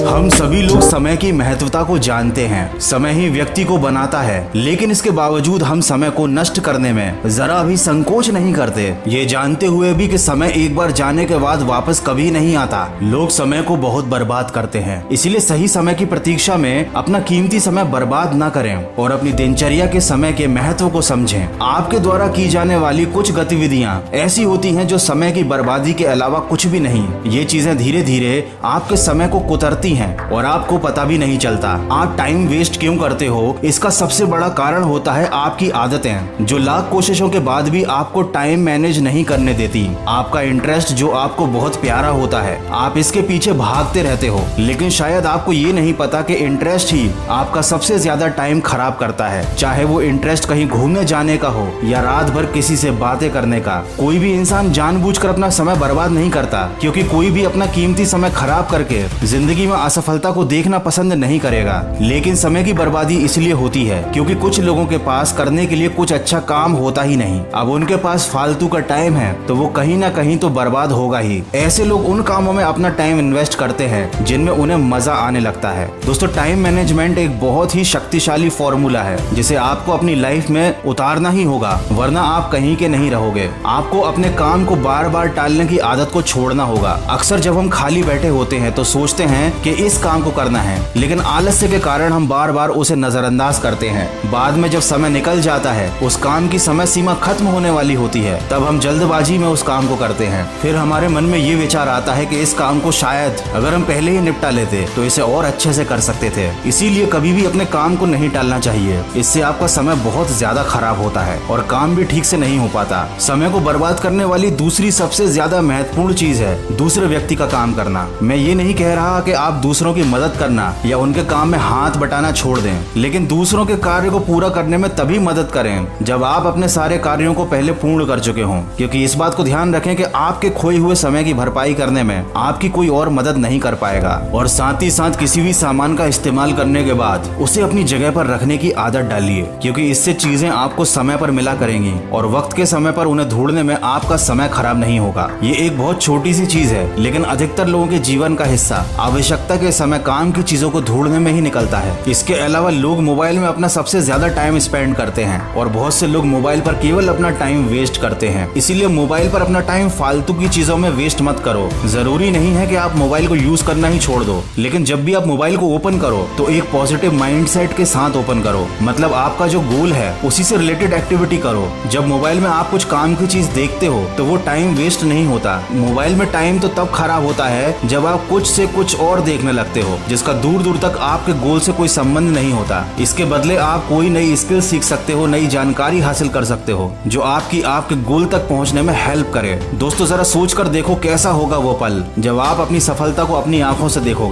हम सभी लोग समय की महत्वता को जानते हैं। समय ही व्यक्ति को बनाता है, लेकिन इसके बावजूद हम समय को नष्ट करने में जरा भी संकोच नहीं करते, ये जानते हुए भी कि समय एक बार जाने के बाद वापस कभी नहीं आता। लोग समय को बहुत बर्बाद करते हैं, इसलिए सही समय की प्रतीक्षा में अपना कीमती समय बर्बाद न करें और अपनी दिनचर्या के समय के महत्व को समझें। आपके द्वारा की जाने वाली कुछ गतिविधियां ऐसी होती हैं जो समय की बर्बादी के अलावा कुछ भी नहीं। ये चीजें धीरे धीरे आपके समय को कुतरती हैं और आपको पता भी नहीं चलता। आप टाइम वेस्ट क्यों करते हो, इसका सबसे बड़ा कारण होता है आपकी आदतें, जो लाख कोशिशों के बाद भी आपको टाइम मैनेज नहीं करने देती। आपका इंटरेस्ट जो आपको बहुत प्यारा होता है, आप इसके पीछे भागते रहते हो, लेकिन शायद आपको ये नहीं पता कि इंटरेस्ट ही आपका सबसे ज्यादा टाइम खराब करता है। चाहे वो इंटरेस्ट कहीं घूमने जाने का हो या रात भर किसी से बातें करने का। कोई भी इंसान जानबूझकर अपना समय बर्बाद नहीं करता, क्योंकि कोई भी अपना कीमती समय खराब करके जिंदगी में असफलता को देखना पसंद नहीं करेगा। लेकिन समय की बर्बादी इसलिए होती है क्योंकि कुछ लोगों के पास करने के लिए कुछ अच्छा काम होता ही नहीं। अब उनके पास फालतू का टाइम है तो वो कहीं ना कहीं तो बर्बाद होगा ही। ऐसे लोग उन कामों में अपना टाइम इन्वेस्ट करते हैं जिनमें उन्हें मजा आने लगता है। दोस्तों, टाइम मैनेजमेंट एक बहुत ही शक्तिशाली फॉर्मूला है जिसे आपको अपनी लाइफ में उतारना ही होगा, वरना आप कहीं के नहीं रहोगे। आपको अपने काम को बार बार टालने की आदत को छोड़ना होगा। अक्सर जब हम खाली बैठे होते हैं तो सोचते हैं कि इस काम को करना है, लेकिन आलस्य के कारण हम बार बार उसे नजरअंदाज करते हैं। बाद में जब समय निकल जाता है, उस काम की समय सीमा खत्म होने वाली होती है, तब हम जल्दबाजी में उस काम को करते हैं। फिर हमारे मन में ये विचार आता है कि इस काम को शायद अगर हम पहले ही निपटा लेते तो इसे और अच्छे से कर सकते थे। इसीलिए कभी भी अपने काम को नहीं टालना चाहिए, इससे आपका समय बहुत ज्यादा खराब होता है और काम भी ठीक से नहीं हो पाता। समय को बर्बाद करने वाली दूसरी सबसे ज्यादा महत्वपूर्ण चीज है दूसरे व्यक्ति का काम करना। मैं ये नहीं कह रहा कि आप दूसरों की मदद करना या उनके काम में हाथ बटाना छोड़ दें, लेकिन दूसरों के कार्य को पूरा करने में तभी मदद करें जब आप अपने सारे कार्यों को पहले पूर्ण कर चुके हों। क्योंकि इस बात को ध्यान रखें कि आपके खोए हुए समय की भरपाई करने में आपकी कोई और मदद नहीं कर पाएगा। और साथ ही साथ किसी भी सामान का इस्तेमाल करने के बाद उसे अपनी जगह पर रखने की आदत डालिए, क्योंकि इससे चीजें आपको समय पर मिला करेंगी और वक्त के समय पर उन्हें ढूंढने में आपका समय खराब नहीं होगा। ये एक बहुत छोटी सी चीज है, लेकिन अधिकतर लोगों के जीवन का हिस्सा आवश्यकता के समय काम की चीजों को ढूंढने में ही निकलता है। इसके अलावा लोग मोबाइल में अपना सबसे ज्यादा टाइम स्पेंड करते हैं और बहुत से लोग मोबाइल पर केवल अपना टाइम वेस्ट करते हैं। इसीलिए मोबाइल पर अपना टाइम फालतू की चीजों में वेस्ट मत करो। जरूरी नहीं है कि आप मोबाइल को यूज करना ही छोड़ दो, लेकिन जब भी आप मोबाइल को ओपन करो तो एक पॉजिटिव माइंडसेट के साथ ओपन करो। मतलब आपका जो गोल है उसी से रिलेटेड एक्टिविटी करो। जब मोबाइल में आप कुछ काम की चीज देखते हो तो वो टाइम वेस्ट नहीं होता। मोबाइल में टाइम तो तब खराब होता है जब आप कुछ से कुछ और देखने लगते हो जिसका दूर दूर तक आपके गोल से कोई संबंध नहीं होता। इसके बदले आप कोई नई स्किल सीख सकते हो, नई जानकारी हासिल कर सकते हो जो आपके गोल तक पहुंचने में हेल्प करे। दोस्तों, जरा सोच कर देखो कैसा होगा वो पल जब आप अपनी सफलता को अपनी आंखों से देखोगे।